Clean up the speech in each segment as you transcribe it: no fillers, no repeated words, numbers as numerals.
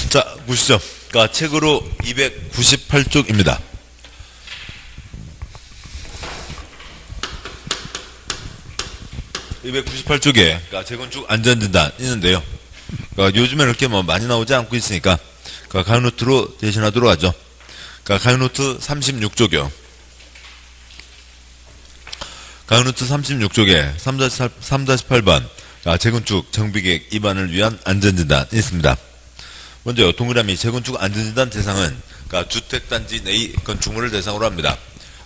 자, 보시죠. 그러니까 책으로 298쪽입니다. 그러니까 재건축 안전진단 있는데요. 그러니까 요즘에 이렇게 뭐 많이 나오지 않고 있으니까 그러니까 가요노트로 대신하도록 하죠. 그러니까 가요노트 36쪽이요. 가요노트 36쪽에 3-8번 재건축 정비계획 위반을 위한 안전진단이 있습니다. 먼저 동그라미 재건축 안전진단 대상은 그러니까 주택단지 내의 건축물을 대상으로 합니다.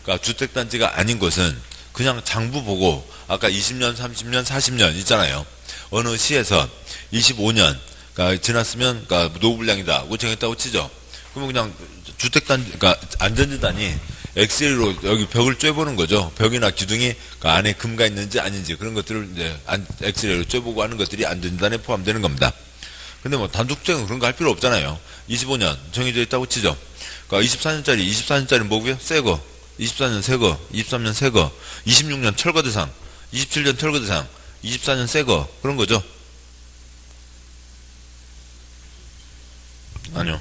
그러니까 주택단지가 아닌 것은 그냥 장부 보고 아까 20년, 30년, 40년 있잖아요. 어느 시에서 25년 그러니까 지났으면 그러니까 노후불량이다 하고 정했다고 치죠. 그러면 그냥 주택단지 그러니까 안전진단이 엑스레이로 여기 벽을 쬐보는 거죠. 벽이나 기둥이 그 안에 금가 있는지 아닌지 그런 것들을 이제 엑스레이로 쬐보고 하는 것들이 안전진단에 포함되는 겁니다. 근데 뭐 단독적인 그런 거 할 필요 없잖아요. 25년 정해져 있다고 치죠. 그러니까 24년짜리 뭐고요? 새거. 24년 새거, 23년 새거, 26년 철거 대상, 27년 철거 대상, 24년 새거 그런 거죠. 아니요.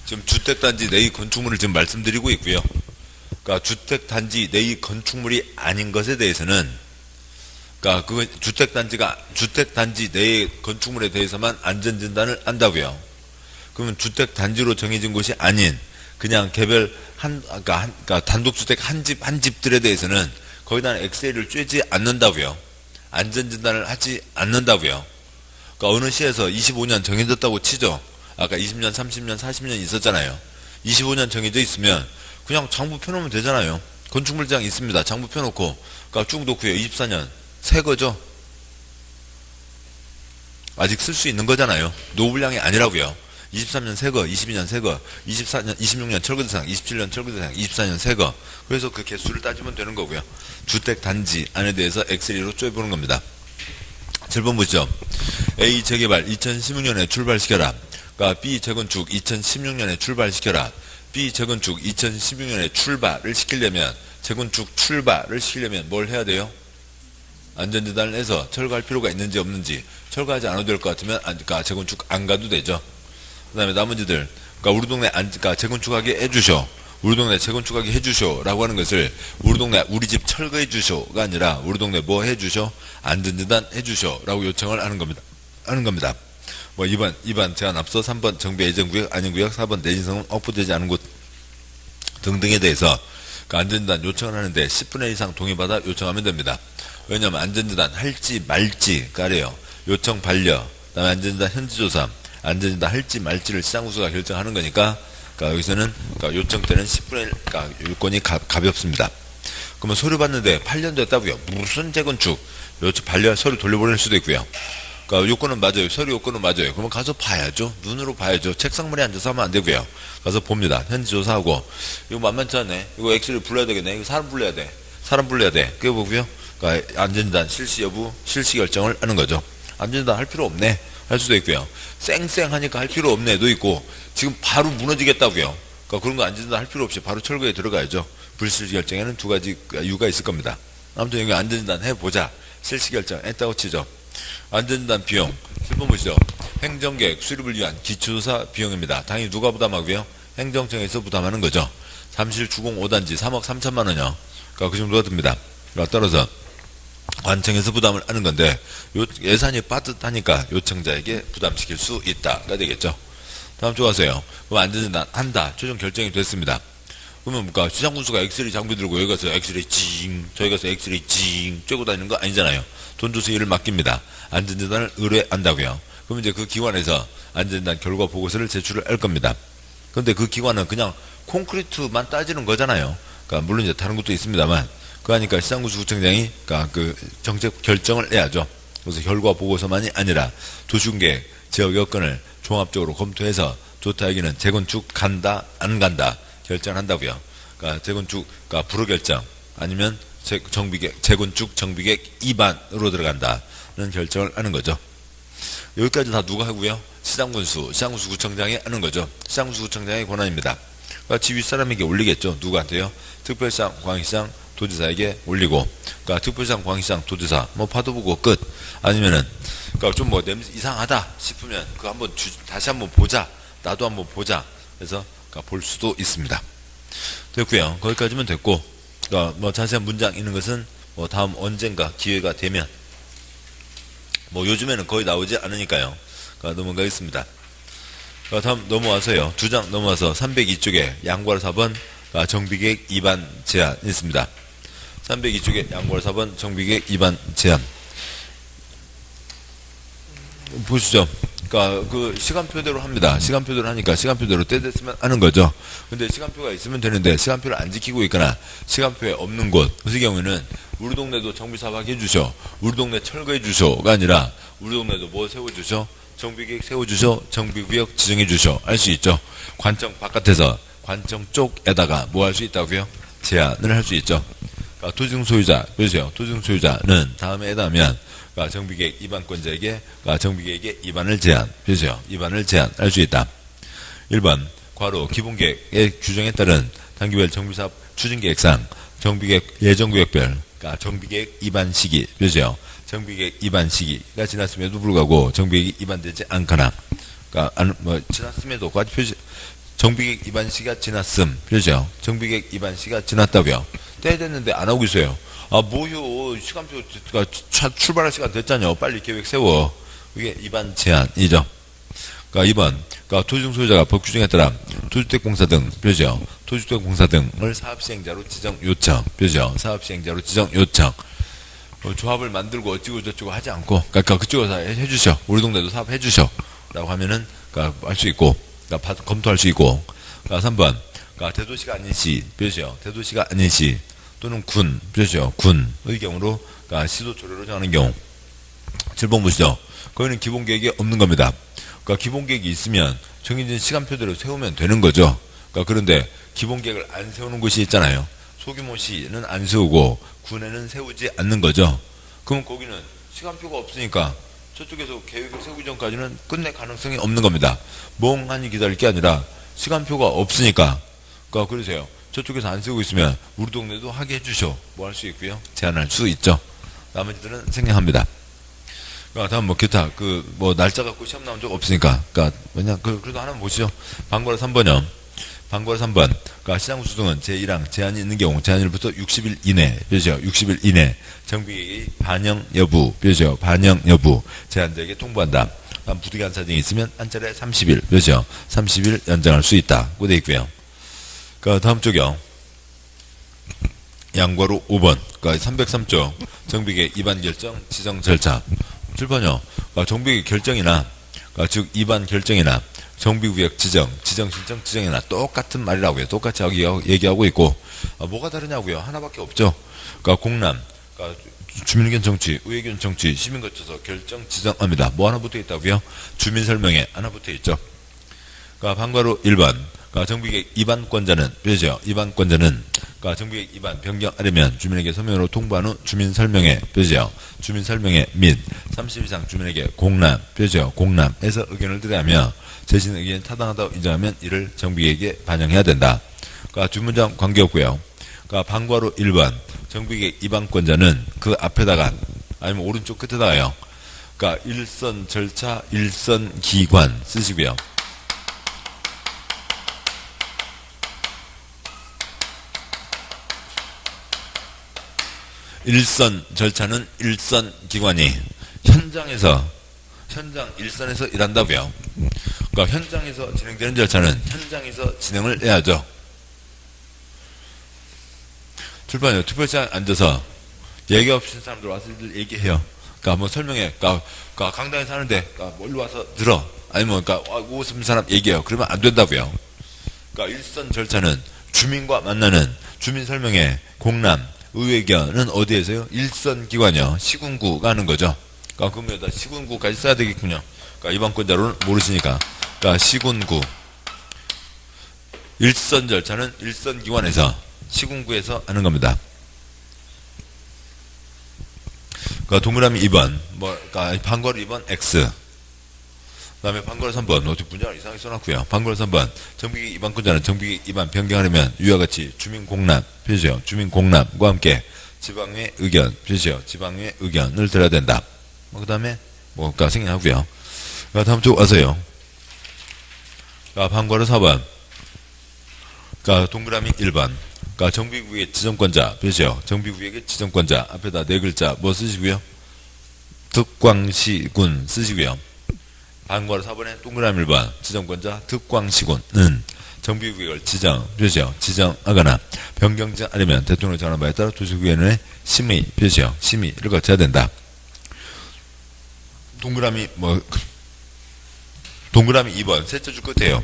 지금 주택단지 내의 건축물을 지금 말씀드리고 있고요. 그러니까 주택단지 내의 건축물이 아닌 것에 대해서는 그러니까 그 주택단지 내의 건축물에 대해서만 안전진단을 한다고요. 그러면 주택단지로 정해진 곳이 아닌 그냥 개별 그러니까 단독주택 한 집들에 대해서는 거기다 엑스레이를 쬐지 않는다고요. 안전진단을 하지 않는다고요. 그러니까 어느 시에서 25년 정해졌다고 치죠. 아까 20년, 30년, 40년 있었잖아요. 25년 정해져 있으면 그냥 장부 펴놓으면 되잖아요. 건축물장 있습니다. 장부 펴놓고 그러니까 쭉 놓고요. 24년 새 거죠. 아직 쓸 수 있는 거잖아요. 노후불량이 아니라고요. 23년 새거, 22년 새거, 24년, 26년 철거대상, 27년 철거대상, 24년 새거. 그래서 그 개수를 따지면 되는 거고요. 주택단지 안에 대해서 엑스레이로 쪼여보는 겁니다. 7번 보시죠. A 재개발 2016년에 출발시켜라. 그러니까 B 재건축 2016년에 출발시켜라. B 재건축 2016년에 출발을 시키려면 재건축 출발을 시키려면 뭘 해야 돼요? 안전진단을 해서 철거할 필요가 있는지 없는지 철거하지 않아도 될 것 같으면 그러니까 재건축 안 가도 되죠. 그 다음에 나머지들 그러니까 우리 동네 그러니까 재건축하게 해주쇼. 우리 동네 재건축하게 해주쇼 라고 하는 것을 우리 동네 우리 집 철거해 주쇼가 아니라 우리 동네 뭐 해주쇼? 안전진단 해주쇼 라고 요청을 하는 겁니다. 뭐 2번 제한 앞서 3번 정비 예정구역 아닌 구역 4번 내진성은 확보되지 않은 곳 등등에 대해서 그 안전진단 요청을 하는데 10분의 이상 동의받아 요청하면 됩니다. 왜냐하면 안전진단 할지 말지 까래요. 요청 반려 그다음에 안전진단 현지조사 안전진단 할지 말지를 시장구수가 결정하는 거니까 그러니까 여기서는 그러니까 요청 때는 10분의 1 그러니까 요건이 가볍습니다. 그러면 서류 받는데 8년 됐다고요. 무슨 재건축 요청 반려 서류 돌려보낼 수도 있고요. 그러니까 요건은 맞아요. 서류 요건은 맞아요. 그러면 가서 봐야죠. 눈으로 봐야죠. 책상머리에 앉아서 하면 안 되고요. 가서 봅니다. 현지 조사하고 이거 만만치 않네. 이거 엑스레이 불러야 되겠네. 이거 사람 불러야 돼. 그거 보고요. 그러니까 안전진단 실시 여부 실시 결정을 하는 거죠. 안전진단 할 필요 없네. 할 수도 있고요. 쌩쌩하니까 할 필요 없네도 있고 지금 바로 무너지겠다고요. 그러니까 그런 거 안전진단 할 필요 없이 바로 철거에 들어가야죠. 불실시 결정에는 두 가지 이유가 있을 겁니다. 아무튼 여기 안전진단 해보자. 실시 결정 했다고 치죠. 안전진단 비용 7번 보시죠. 행정계획 수립을 위한 기초조사 비용입니다. 당연히 누가 부담하고요? 행정청에서 부담하는 거죠. 잠실 주공 5단지 3억 3천만 원이요. 그러니까 그 정도가 듭니다. 그러니까 따라서 관청에서 부담을 하는 건데 예산이 빠듯하니까 요청자에게 부담시킬 수 있다가 되겠죠. 다음 좋아하세요. 그럼 안전진단 한다. 최종 결정이 됐습니다. 그러면 뭔가 시장군수가 엑스레이 장비 들고 여기 가서 엑스레이 징 저기 가서 엑스레이 징 쬐고 다니는 거 아니잖아요. 돈 줘서 일을 맡깁니다. 안전진단을 의뢰한다고요. 그러면 이제 그 기관에서 안전진단 결과 보고서를 제출을 할 겁니다. 그런데 그 기관은 그냥 콘크리트만 따지는 거잖아요. 그러니까 물론 이제 다른 것도 있습니다만 그러니까 시장군수구청장이 그러니까 그 정책 결정을 해야죠. 그래서 결과 보고서만이 아니라 도시계획 지역 여건을 종합적으로 검토해서 좋다 여기는 재건축 간다 안 간다 결정한다고요. 그러니까 재건축 그러니까 불허 결정 아니면 재건축 정비계획 위반으로 들어간다는 결정을 하는 거죠. 여기까지 다 누가 하고요? 시장군수구청장이 하는 거죠. 시장군수구청장의 권한입니다. 그러니까 지휘 사람에게 올리겠죠. 누구한테요? 특별시장, 광시장, 도지사에게 올리고, 그러니까 특별시장, 광시장, 도지사 뭐 파도 보고 끝. 아니면은 그러니까 좀 뭐 냄새 이상하다 싶으면 그 한번 다시 한번 보자. 나도 한번 보자. 그래서 볼 수도 있습니다. 됐고요. 거기까지면 됐고, 뭐 자세한 문장 있는 것은 뭐 다음 언젠가 기회가 되면, 뭐 요즘에는 거의 나오지 않으니까요. 넘어가겠습니다. 다음 넘어와서요. 2장 넘어와서 302쪽에 양괄 4번 정비계획 위반 제한 있습니다. 302쪽에 양괄 4번 정비계획 위반 제한. 보시죠. 그 시간표대로 합니다. 시간표대로 하니까 시간표대로 때 됐으면 하는 거죠. 근데 시간표가 있으면 되는데 시간표를 안 지키고 있거나 시간표에 없는 곳, 그 경우에는 우리 동네도 정비사업 해주셔, 우리 동네 철거해 주셔가 아니라 우리 동네도 뭐 세워주셔, 정비계획 세워주셔, 정비구역 지정해주셔 할 수 있죠. 관청 바깥에서 관청 쪽에다가 뭐 할 수 있다고요? 제한을 할 수 있죠. 토지등 소유자, 그렇죠. 토지등 소유자는 다음에 해당하면 정비계획 위반권자에게 정비계획의 위반을 제한, 그렇죠. 위반을 제한할 수 있다. 1번 괄호 기본계획의 규정에 따른 단기별 정비사업 추진계획상 정비계획 예정구역별 정비계획 위반 시기, 그렇죠. 정비계획 위반 시기가 지났음에도 불구하고 정비계획이 위반되지 않거나, 뭐 지났음에도까지 표시, 정비계획 위반 시기가 지났음, 그렇죠. 정비계획 위반 시기가 지났다고요. 때 됐는데 안 하고 있어요. 뭐요? 시간표가 출발할 시간 됐잖아요. 빨리 계획 세워. 이게 위반 제한이죠. 2번 토지등 소유자가 법 규정에 따라 토주택공사 등, 그렇죠. 토주택공사 등을 사업시행자로 지정 요청, 그렇죠. 사업시행자로 지정 요청. 조합을 만들고 어찌고 저찌고 하지 않고, 그쪽에서 해주셔. 우리 동네도 사업 해주셔. 라고 하면은, 할 수 있고, 검토할 수 있고. 3번, 대도시가 아닌 시, 그렇죠. 대도시가 아닌 시, 또는 군, 그렇죠. 군의 경우로, 시도 조례로 정하는 경우. 7번 보시죠. 거기는 기본계획이 없는 겁니다. 기본계획이 있으면 정해진 시간표대로 세우면 되는 거죠. 그런데 기본계획을 안 세우는 곳이 있잖아요. 소규모 시는 안 세우고 군에는 세우지 않는 거죠. 그럼 거기는 시간표가 없으니까 저쪽에서 계획을 세우기 전까지는 끝낼 가능성이 없는 겁니다. 멍하니 기다릴 게 아니라 시간표가 없으니까. 그러세요. 저쪽에서 안 세우고 있으면 우리 동네도 하게 해주셔. 뭐 할 수 있고요. 제한할 수 있죠. 나머지들은 생략합니다. 다음 뭐 기타 뭐 날짜 갖고 시험 나온 적 없으니까 그래도 하나 보시죠. 방과로 3번이요. 방과로 3번 시장 수등은 제1항 제한이 있는 경우 제한일부터 60일 이내, 그렇죠. 60일 이내 정비계획의 반영 여부, 그렇죠. 반영 여부 제한자에게 통보한다. 다음 부득이한 사정이 있으면 한 차례 30일, 그렇죠. 30일 연장할 수 있다. 고 되어 있고요. 다음 쪽이요. 양과로 5번 303조 정비계획 위반 결정 지정 절차. 7번이요. 정비계획 결정이나 즉 위반 결정이나 정비구역 지정, 지정신청 지정이나 똑같은 말이라고요. 똑같이 얘기하고 있고, 뭐가 다르냐고요. 하나밖에 없죠. 공람, 주민의견 정치, 의회견 정치, 시민 거쳐서 결정 지정합니다. 뭐 하나 붙어 있다고요? 주민설명회 하나 붙어 있죠. 방과로 1번 정비계획 위반권자는, 그렇죠. 위반권자는 정비계획 위반 변경하려면 주민에게 서면으로 통보한 후 주민설명회, 그렇죠. 주민설명회 및 30 이상 주민에게 공람, 그렇죠. 공람에서 의견을 드려하며 제신 의견이 타당하다고 인정하면 이를 정비계획에 반영해야 된다. 두 문장 관계없고요. 방과로 1번 정비계획 위반권자는 그 앞에다가 아니면 오른쪽 끝에다가요. 일선 절차, 일선 기관 쓰시고요. 일선 절차는 일선 기관이 현장 일선에서 일한다고요. 현장에서 진행되는 절차는 현장에서 진행을 해야죠. 출판이요. 투표장에 앉아서 얘기 없이 사람들 와서 얘기해요. 뭐 설명해. 강당에서 하는데 멀리 와서 들어. 아니면 오고 싶은 사람 얘기해요. 그러면 안 된다고요. 일선 절차는 주민과 만나는 주민 설명회, 공람, 의회견은 어디에서요? 일선 기관이요. 시군구가 하는 거죠. 그럼 여기다 시군구까지 써야 되겠군요. 위반권자로는 모르시니까. 시군구. 일선 절차는 일선 기관에서 시군구에서 하는 겁니다. 동그라미 2번, 방과로 2번 X. 그 다음에 방과로 3번, 어떻게 문장을 이상하게 써놨고요. 방과로 3번, 정비계획 위반권자는 정비계획 위반 변경하려면 위와 같이 주민공람, 표시죠. 주민공람과 함께 지방의 의견, 표시죠. 지방의 의견을 들어야 된다. 그 다음에 생략하고요. 다음 쪽 와서요. 방과로 4번. 동그라미 1번. 정비구역의 지정권자, 표시요. 정비구역의 지정권자, 앞에다 네 글자, 뭐 쓰시고요? 득광시군 쓰시고요. 방과로 4번에 동그라미 1번, 지정권자, 득광시군은 정비구역을 지정, 표시요. 지정하거나, 변경지 않으면 대통령 정하는 바에 따라 도시구역의 심의, 표시요. 심의를 거쳐야 된다. 동그라미 2번, 셋째 줄 끝에요.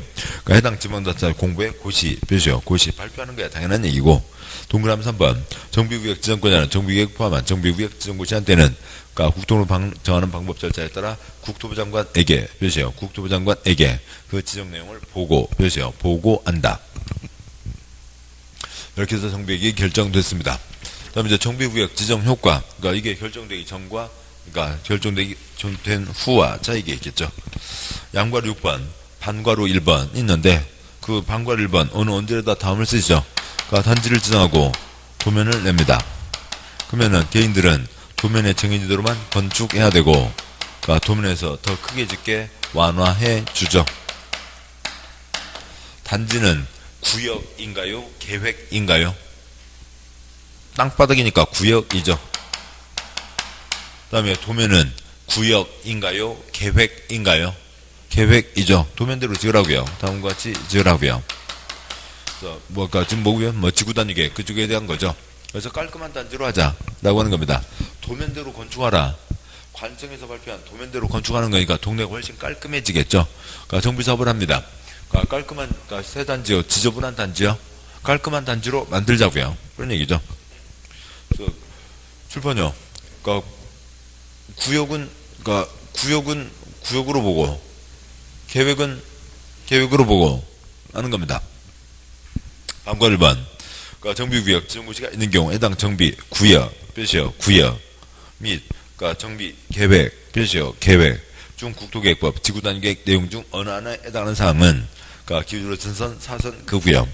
해당 지방자치 공부의 고시, 표시요. 고시, 발표하는 거야. 당연한 얘기고. 동그라미 3번, 정비구역 지정권자는 정비구역 포함한 정비구역 지정고시한테는 국토부로 정하는 방법 절차에 따라 국토부 장관에게, 표시요. 국토부 장관에게 그 지정 내용을 보고, 표시요. 보고한다. 이렇게 해서 정비구역이 결정됐습니다. 그 다음에 이제 정비구역 지정 효과, 이게 결정되기 전과 결정되기 된 후와 차이가 있겠죠. 양괄호 6번, 반괄호 1번 있는데, 그 반괄호 1번, 언제에다 다음을 쓰시죠. 단지를 지정하고 도면을 냅니다. 그러면은 개인들은 도면의 정해지대로만 건축해야 되고, 도면에서 더 크게 짓게 완화해 주죠. 단지는 구역인가요? 계획인가요? 땅바닥이니까 구역이죠. 그 다음에 도면은 구역인가요? 계획인가요? 계획이죠. 도면대로 지으라고요. 다음과 같이 지으라고요. 그래서 지금 뭐고요? 지구단위계 그쪽에 대한 거죠. 그래서 깔끔한 단지로 하자라고 하는 겁니다. 도면대로 건축하라. 관청에서 발표한 도면대로 건축하는 거니까 동네가 훨씬 깔끔해지겠죠. 정비 사업을 합니다. 깔끔한 새 단지요, 지저분한 단지요, 깔끔한 단지로 만들자고요. 그런 얘기죠. 그래서 출판요. 구역은 구역으로 보고, 계획은 계획으로 보고 하는 겁니다. 다음과 1번. 정비구역 지정고시가 있는 경우 해당 정비구역, 표시요. 구역 및 정비계획, 표시요. 계획 중 국토계획법 지구단위계획 내용 중 어느 하나에 해당하는 사항은 기준으로 전선, 사선 그 구역,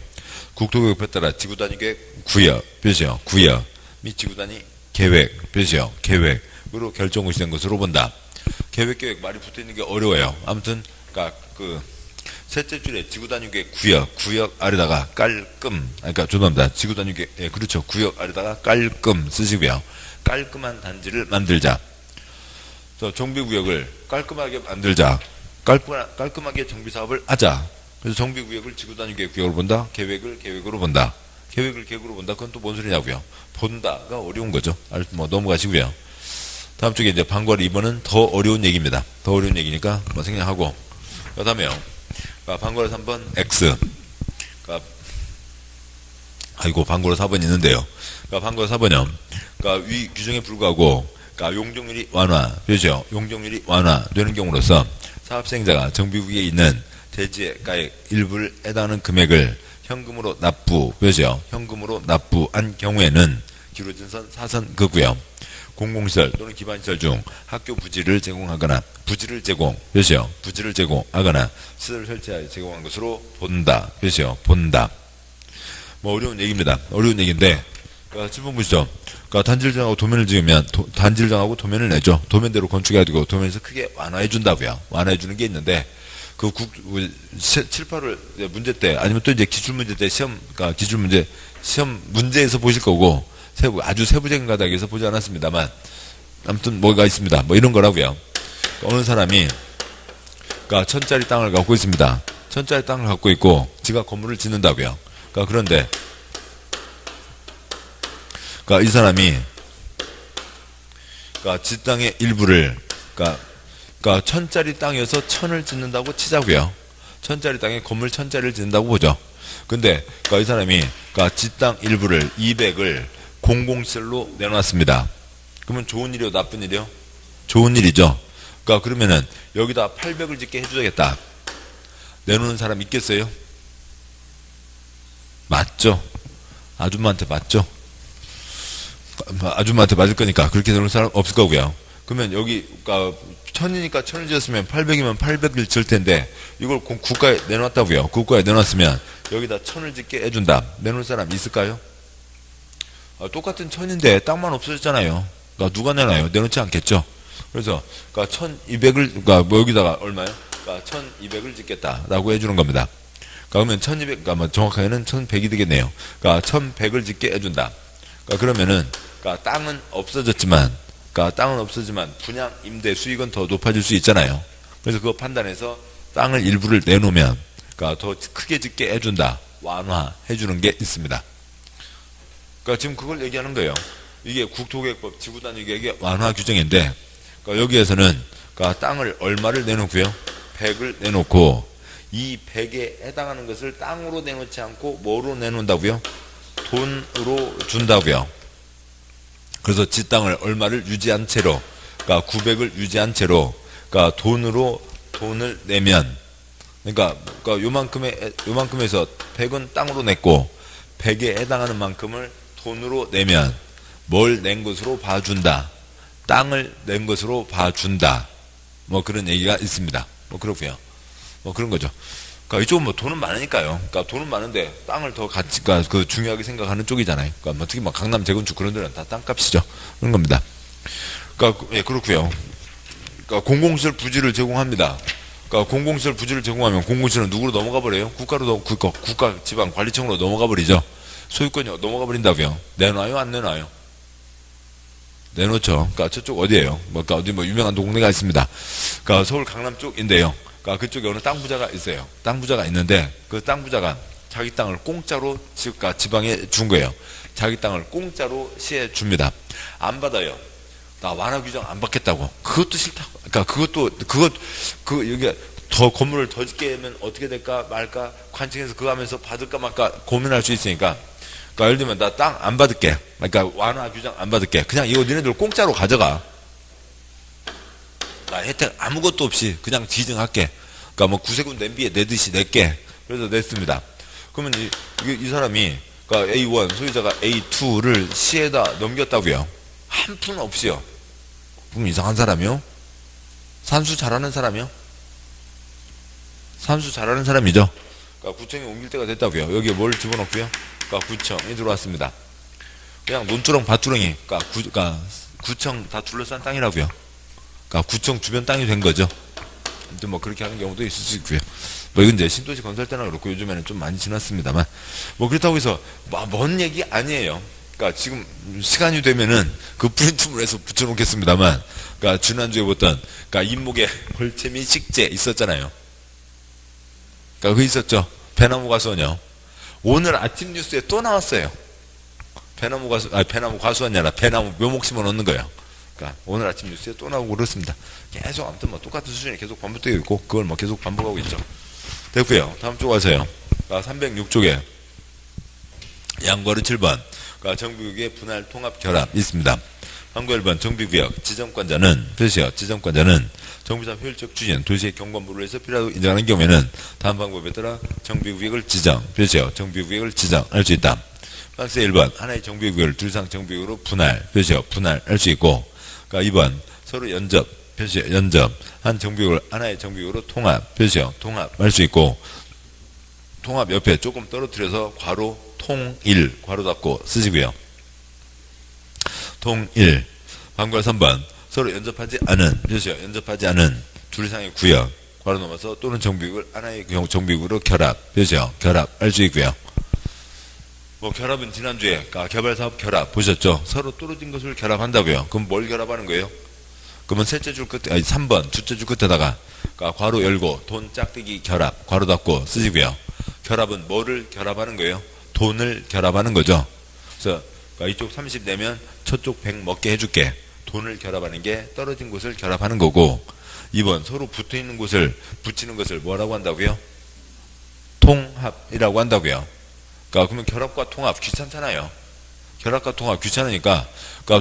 국토계획법에 따라 지구단위계획 구역, 표시요. 구역 및 지구단위 계획, 표시요. 계획으로 결정고시 된 것으로 본다. 계획 말이 붙어있는 게 어려워요. 아무튼 셋째 줄에 지구단위계획 구역 아래다가 깔끔, 죄송합니다. 지구단위계획, 그렇죠. 구역 아래다가 깔끔 쓰시고요. 깔끔한 단지를 만들자. 그래서 정비구역을 깔끔하게 만들자. 깔끔하게 정비사업을 하자. 그래서 정비구역을 지구단위계획 구역으로 본다. 계획을 계획으로 본다. 계획을 계획으로 본다. 그건 또 뭔 소리냐고요. 본다가 어려운 거죠. 넘어가시고요. 다음 쪽에 이제 방과로 2번은 더 어려운 얘기입니다. 더 어려운 얘기니까 생략하고. 그 다음에요. 방과로 3번 X. 방과로 4번 있는데요. 방과로 4번요. 위 규정에 불구하고, 용적률이 완화, 표시요. 용적률이 완화되는 경우로서 사업시행자가 정비구역에 있는 대지가액 일부를 해당하는 금액을 현금으로 납부, 표시요. 현금으로 납부한 경우에는 기로진선 사선 그 구역, 공공시설 또는 기반시설 중 학교 부지를 제공하거나 표시요. 부지를 제공하거나 시설을 설치하여 제공한 것으로 본다, 표시요. 본다. 어려운 얘기입니다. 어려운 얘기인데, 7번 보시죠. 단지를 정하고 도면을 지으면, 단지를 정하고 도면을 내죠. 도면대로 건축해가지고 도면에서 크게 완화해준다고요. 완화해주는 게 있는데, 7, 8월 문제 때, 아니면 또 이제 기출문제 때 시험 문제에서 보실 거고, 아주 세부적인 가닥에서 보지 않았습니다만, 아무튼 뭐가 있습니다. 이런 거라고요. 어느 사람이, 1000짜리 땅을 갖고 있습니다. 1000짜리 땅을 갖고 있고, 지가 건물을 짓는다고요. 그런데, 이 사람이, 지 땅의 일부를, 1000짜리 땅이어서 1000을 짓는다고 치자고요. 1000짜리 땅에 건물 1000짜리를 짓는다고 보죠. 근데, 이 사람이, 지 땅 일부를 200을 공공시설로 내놨습니다. 그러면 좋은 일이요, 나쁜 일이요? 좋은 일이죠. 그러면은, 여기다 800을 짓게 해줘야겠다. 내놓는 사람 있겠어요? 맞죠? 아줌마한테 맞죠? 아줌마한테 맞을 거니까 그렇게 내놓을 사람 없을 거고요. 그러면 여기 1000이니까 1000을 지었으면 800이면 800을 지을 텐데 이걸 국가에 내놨다고요. 국가에 내놨으면 여기다 1000을 짓게 해준다. 내놓을 사람 있을까요? 똑같은 1000인데 땅만 없어졌잖아요. 누가 내놔요? 내놓지 않겠죠. 그래서 1200을 여기다가 얼마요? 그러니까 1200을 짓겠다라고 해주는 겁니다. 그러면 1200, 그러니까 뭐 정확하게는 1100이 되겠네요. 그러니까 1100을 짓게 해준다. 그러니까 그러면은, 그러니까 땅은 없어졌지만, 그러니까 땅은 없어지만 분양 임대 수익은 더 높아질 수 있잖아요. 그래서 그거 판단해서 땅을 일부를 내놓으면, 그러니까 더 크게 짓게 해준다. 완화해주는 게 있습니다. 그러니까 지금 그걸 얘기하는 거예요. 이게 국토계획법 지구단위계획의 완화 규정인데, 그러니까 여기에서는, 그러니까 땅을 얼마를 내놓고요. 100을 내놓고, 이 100에 해당하는 것을 땅으로 내놓지 않고 뭐로 내놓는다고요? 돈으로 준다고요. 그래서 지 땅을 얼마를 유지한 채로, 그러니까 900을 유지한 채로, 그러니까 돈을 내면, 그러니까 요만큼에서 100은 땅으로 냈고 100에 해당하는 만큼을 돈으로 내면 뭘 낸 것으로 봐준다. 땅을 낸 것으로 봐준다. 뭐 그런 얘기가 있습니다. 뭐 그렇고요. 뭐 그런 거죠. 그러니까 이쪽은 뭐 돈은 많으니까요. 그러니까 돈은 많은데 땅을 더 가치가 그 중요하게 생각하는 쪽이잖아요. 그러니까 뭐 특히 뭐 강남 재건축 그런 데는 다 땅값이죠. 그런 겁니다. 그러니까 예, 그렇고요. 그러니까 공공시설 부지를 제공합니다. 그러니까 공공시설 부지를 제공하면 공공시설은 누구로 넘어가 버려요? 국가 지방 관리청으로 넘어가 버리죠. 소유권이 넘어가 버린다고요. 내놔요, 안 내놔요? 내놓죠. 그러니까 저쪽 어디예요? 그러니까 어디 뭐 유명한 동네가 있습니다. 그러니까 서울 강남 쪽인데요. 그러니까 그쪽에 어느 땅 부자가 있어요. 땅 부자가 있는데 그 땅 부자가 자기 땅을 공짜로 지방에 준 거예요. 자기 땅을 공짜로 시에 줍니다. 안 받아요. 나 완화 규정 안 받겠다고. 그것도 싫다고. 그러니까 여기 더 건물을 더 짓게 하면 어떻게 될까 말까 관청에서 그거 하면서 받을까 말까 고민할 수 있으니까. 그러니까 예를 들면 나 땅 안 받을게. 그러니까 완화 규정 안 받을게. 그냥 이거 니네들 공짜로 가져가. 나 혜택 아무것도 없이 그냥 지정할게. 그러니까 뭐 구세군 냄비에 내듯이 낼게. 그래서 냈습니다. 그러면 이 사람이 그러니까 A1 소유자가 A2를 시에다 넘겼다고요. 한 푼 없이요. 그럼 이상한 사람이요? 산수 잘하는 사람이요? 산수 잘하는 사람이죠. 그러니까 구청에 옮길 때가 됐다고요. 여기에 뭘 집어넣고요? 그러니까 구청이 들어왔습니다. 그냥 논두렁 밭두렁이 그러니까 구청 다 둘러싼 땅이라고요. 그러니까 구청 주변 땅이 된 거죠. 아무튼 뭐 그렇게 하는 경우도 있을 수 있고요. 뭐 이건 이제 신도시 건설 때나 그렇고 요즘에는 좀 많이 지났습니다만 뭐 그렇다고 해서 먼 얘기 아니에요. 그러니까 지금 시간이 되면은 그 프린트물에서 붙여놓겠습니다만, 그러니까 지난주에 봤던 그러니까 인목에 벌채미 식재 있었잖아요. 그러니까 그 있었죠. 배나무 과수원이요. 오늘 아침 뉴스에 또 나왔어요. 배나무 과수원이 아니라 배나무 묘목 심어 놓는 거예요. 그러니까 오늘 아침 뉴스에 또 나오고 그렇습니다. 계속 아무튼 뭐 똑같은 수준이 계속 반복되고 있고 그걸 뭐 계속 반복하고 있죠. 됐고요. 다음 쪽 가세요. 그러니까 306쪽에 양과로 7번. 그러니까 정비구역의 분할 통합 결합 있습니다. 한구 1번 정비구역 지정권자는 표시요. 지정권자는 정비사업 효율적 추진 도시의 경관부를 해서 필요하다고 인정하는 경우에는 다음 방법에 따라 정비구역을 지정 표시요. 정비구역을 지정할 수 있다. 박스 1번 하나의 정비구역을 둘 이상 정비구역으로 분할 표시요. 분할할 수 있고, 그러니까 2번 서로 연접 표시요. 연접 한 정비구역을 하나의 정비구역으로 통합 표시요. 통합할 수 있고, 통합 옆에 조금 떨어뜨려서 괄호 통일 괄호 닫고 쓰시고요. 통일. 방과 3번 서로 연접하지 않은 표시요. 연접하지 않은 둘 이상의 구역 괄호 넘어서 또는 정비구역을 하나의 정비구역으로 결합 표시요. 결합할 수 있고요. 뭐 결합은 지난주에 개발사업 결합 보셨죠? 서로 떨어진 것을 결합한다고요. 그럼 뭘 결합하는 거예요? 그러면 셋째 줄 끝에 3번 둘째 줄 끝에다가 괄호 열고 돈 짝대기 결합 괄호 닫고 쓰시고요. 결합은 뭐를 결합하는 거예요? 돈을 결합하는 거죠. 그래서 이쪽 30 내면 저쪽 100 먹게 해줄게. 돈을 결합하는 게 떨어진 곳을 결합하는 거고, 2번 서로 붙어있는 곳을 붙이는 것을 뭐라고 한다고요? 통합이라고 한다고요. 그러니까 그러면 결합과 통합 귀찮잖아요. 결합과 통합 귀찮으니까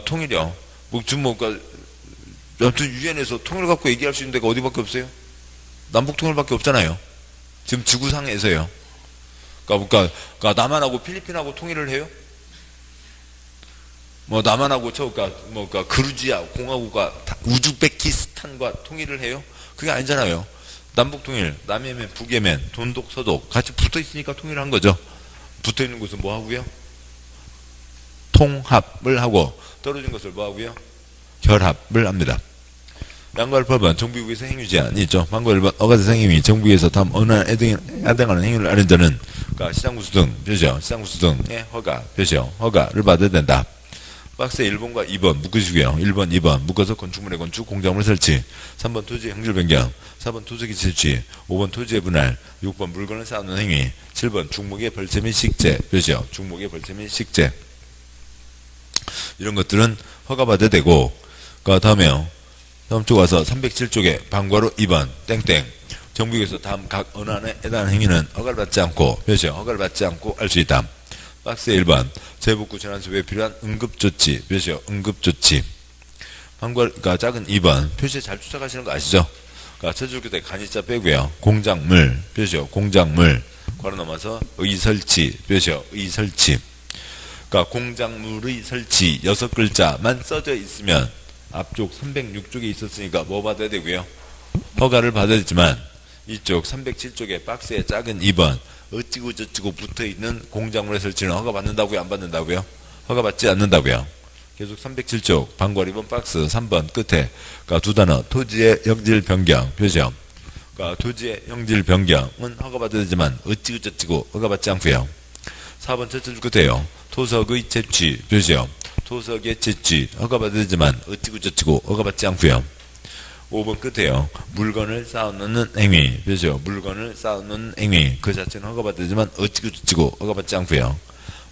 통일이요. 아무튼 유엔에서 통일 갖고 얘기할 수 있는 데가 어디밖에 없어요? 남북 통일밖에 없잖아요. 지금 지구상에서요. 그러니까 남한하고 필리핀하고 통일을 해요? 뭐 남한하고 그루지아 공화국과 우즈베키스탄과 통일을 해요? 그게 아니잖아요. 남북 통일, 남예멘, 북예멘, 돈독, 서독 같이 붙어 있으니까 통일한 거죠. 붙어 있는 곳은 뭐 하고요? 통합을 하고 떨어진 것을 뭐 하고요? 결합을 합니다. 양과를 8번 정비구에서 행위 제한이 있죠. 방과 1번 허가대상 행위 정비구에서 다음 어느 하나 해당하는 행위를 하는 자는 그러니까 시장구수 등 표시요. 시장구수 등의 허가 표시요. 허가를 받아야 된다. 박스에 1번과 2번 묶으시고요. 1번, 2번 묶어서 건축물의 건축, 공작물 설치 3번 토지의 형질 변경 4번 토지기 설치 5번 토지의 분할 6번 물건을 쌓는 행위 7번 중목의 벌채 및 식재 표시요. 중목의 벌채 및 식재 이런 것들은 허가받아야 되고 그 다음에요. 다음 쪽 와서 307쪽에 방과로 2번 땡땡 정비구에서 다음 각 어느 하나에 해당하는 행위는 허가를 받지 않고 표시요. 허가를 받지 않고 할 수 있다. 박스에 1번 재복구 재난수에 필요한 응급조치 표시요. 응급조치 방과가 작은 2번 표시에 잘 추적하시는 거 아시죠? 그러니까 저줄때 간이자 빼고요. 공작물 표시요. 공작물 괄호 넘어서 의설치 표시요. 의설치 그러니까 공작물의 설치 6글자만 써져 있으면 앞쪽 306쪽에 있었으니까 뭐 받아야 되고요? 허가를 받아야 되지만 이쪽 307쪽에 박스에 작은 2번 어찌고 저찌고 붙어있는 공작물의 설치는 허가받는다고요? 안 받는다고요? 허가받지 않는다고요? 계속 307쪽 방과 2번 박스 3번 끝에 그러니까 두 단어 토지의 형질 변경 표시요. 그러니까 토지의 형질 변경은 허가받아야 되지만 어찌고 저찌고 허가받지 않고요. 4번 첫째 줄 끝에요. 토석의 채취 표시요. 토석의 채취 허가받아야 되지만 어찌고 저찌고 허가받지 않고요. 5번 끝에요. 물건을 쌓아놓는 행위 표시요. 물건을 쌓아놓는 행위 그 자체는 허가받아야 되지만 어찌고 저찌고 허가받지 않고요.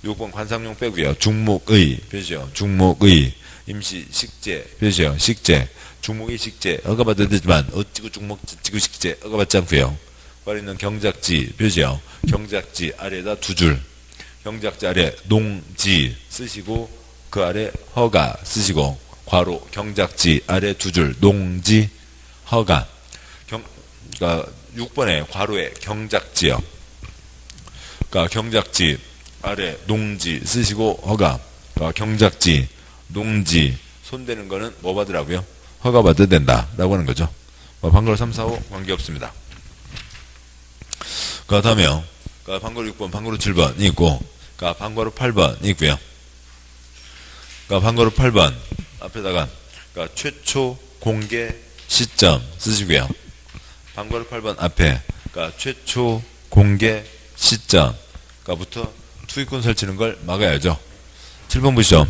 6번 관상용 빼고요. 중목의 표시요. 중목의 임시 식재 표시요. 식재 중목의 식재 허가받아야 되지만 어찌고 중목 저찌고 식재 허가받지 않고요. 괄호는 경작지 표시요. 경작지 아래에다 두 줄 경작지 아래 농지 쓰시고 그 아래 허가 쓰시고 괄호 경작지 아래 두 줄 농지 허가 그러니까 6번에 괄호에 경작지요. 그러니까 경작지 아래 농지 쓰시고 허가 그러니까 경작지 농지 손대는 거는 뭐 받으라고요? 허가 받아야 된다라고 하는 거죠. 방과로 3, 4, 5 관계없습니다. 그 다음에요. 방과로 6번 방과로 7번 있고 방과로 8번 있고요. 방과로 8번 앞에다가 최초 공개 시점 쓰시고요. 방과로 8번 앞에 최초 공개 시점부터 투기권 설치는 걸 막아야죠. 7번 보시죠.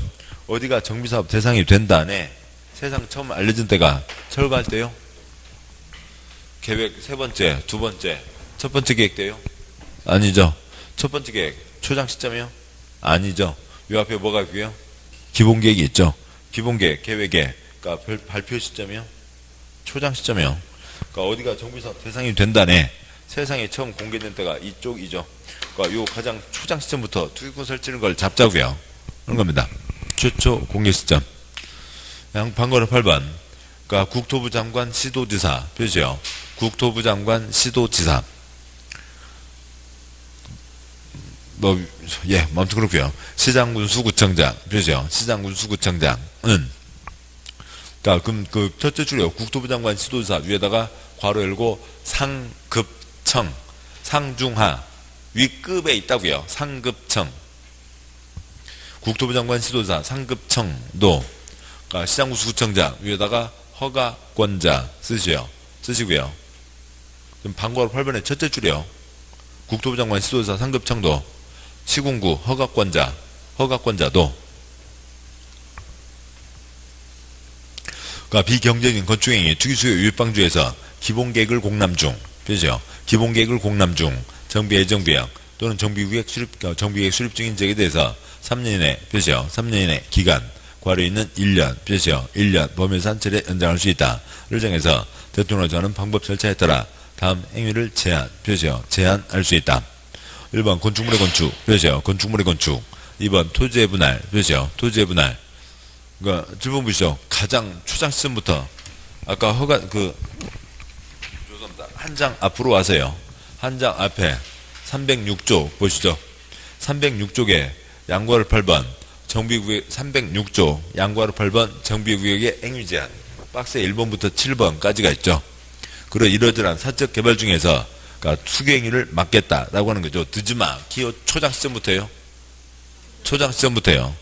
어디가 정비사업 대상이 된다네. 세상 처음 알려진 때가 철거할 때요. 계획 세 번째, 두 번째, 첫 번째 계획 때요? 아니죠. 첫 번째 계획 초장 시점이요? 아니죠. 이 앞에 뭐가 있고요? 기본 계획이 있죠. 기본 계획, 계획에 발표 시점이요? 초장 시점이요. 어디가 정비사업 대상이 된다네. 세상에 처음 공개된 때가 이쪽이죠. 요 가장 초장 시점부터 투기권 설치는 걸 잡자고요. 그런 겁니다. 최초 공개 시점. 방과로 8번. 국토부 장관 시도지사 표시요. 국토부 장관 시도지사. 아무튼 그렇고요. 시장군수구청장 표시요. 시장군수구청장은 그럼 그 첫째 줄이요. 국토부 장관 시도지사 위에다가 괄호 열고 상급청 상중하 윗급에 있다고요. 상급청 국토부 장관 시도지사 상급청도 시장군수구청장 위에다가 허가권자 쓰시고요. 그럼 방과로 8번의 첫째 줄이요. 국토부 장관 시도지사 상급청도 시군구 허가권자도 비경제적인 건축행위 투기수요 유입방주에서 기본계획을 공람 중 표시요. 기본계획을 공람 중 정비 예정비용 또는 정비계획 수립 중인 지역에 대해서 3년 이내 표시요. 3년 이내 기간 괄호 있는 1년 표시요. 1년 범위에서 한 차례 연장할 수 있다를 정해서 대통령을 정하는 방법 절차에 따라 다음 행위를 표시요. 제한할 수 있다. 1번 건축물의 건축 표시요. 건축물의 건축 2번 토지의 분할 표시요. 토지의 분할 7번 보시죠. 가장 초장 시점부터 아까 죄송합니다. 한 장 앞으로 와서요. 한 장 앞에 306조 보시죠. 306쪽에 양과로 8번 정비구역 306조 양과로 8번 정비구역의 행위 제한 박스에 1번부터 7번까지가 있죠. 그리고 이러저러한 사적 개발 중에서 투기행위를 막겠다라고 하는 거죠. 듣지마. 기호 초장 시점부터요. 초장 시점부터요.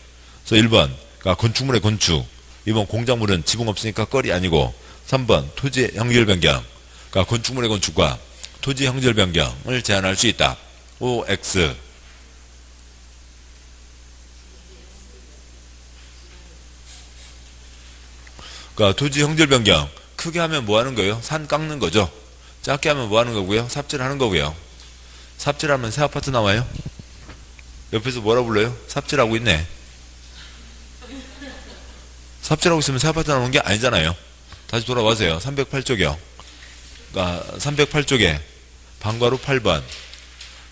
그래서 1번 건축물의 건축 2번 공작물은 지붕 없으니까 껄이 아니고 3번 토지의 형질 변경. 그러니까 건축물의 건축과 토지 형질 변경을 제한할 수 있다. OX. 그러니까 토지 형질 변경. 크게 하면 뭐 하는 거예요? 산 깎는 거죠. 작게 하면 뭐 하는 거고요? 삽질하는 거고요. 삽질하면 새 아파트 나와요? 옆에서 뭐라 불러요? 삽질하고 있네. 삽질하고 있으면 새 아파트 나오는 게 아니잖아요. 다시 돌아와세요. 308쪽이요. 그러니까 308쪽에 방과로 8번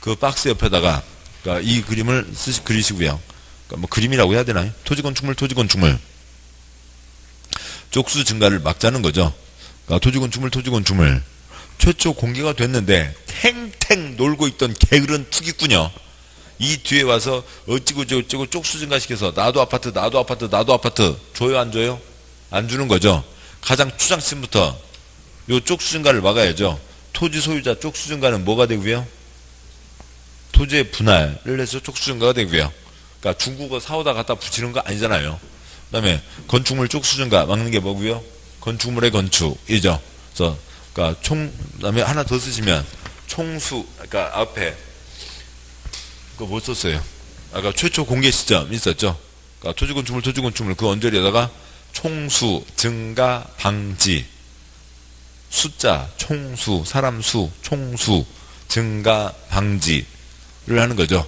그 박스 옆에다가 그러니까 이 그림을 그리시고요. 그러니까 뭐 그림이라고 해야 되나요? 토지건축물 쪽수 증가를 막자는 거죠. 그러니까 토지건축물 최초 공개가 됐는데 탱탱 놀고 있던 게으른 투기꾼요. 이 뒤에 와서 어찌고 쪽수 증가시켜서 나도 아파트 줘요 안 줘요? 안 주는 거죠. 가장 추장심부터 요 쪽수 증가를 막아야죠. 토지 소유자 쪽수 증가는 뭐가 되고요? 토지의 분할을 해서 쪽수 증가가 되고요. 그러니까 중국어 사오다 갖다 붙이는 거 아니잖아요. 그 다음에 건축물 쪽수 증가 막는 게 뭐고요? 건축물의 건축이죠. 그래서 그러니까 그 다음에 하나 더 쓰시면 총수, 그러니까 앞에 그거 뭐 썼어요? 아까 최초 공개 시점 있었죠? 그러니까 토지건축물 그 언저리에다가 총수, 증가, 방지 숫자, 총수, 사람 수, 총수, 증가, 방지를 하는 거죠.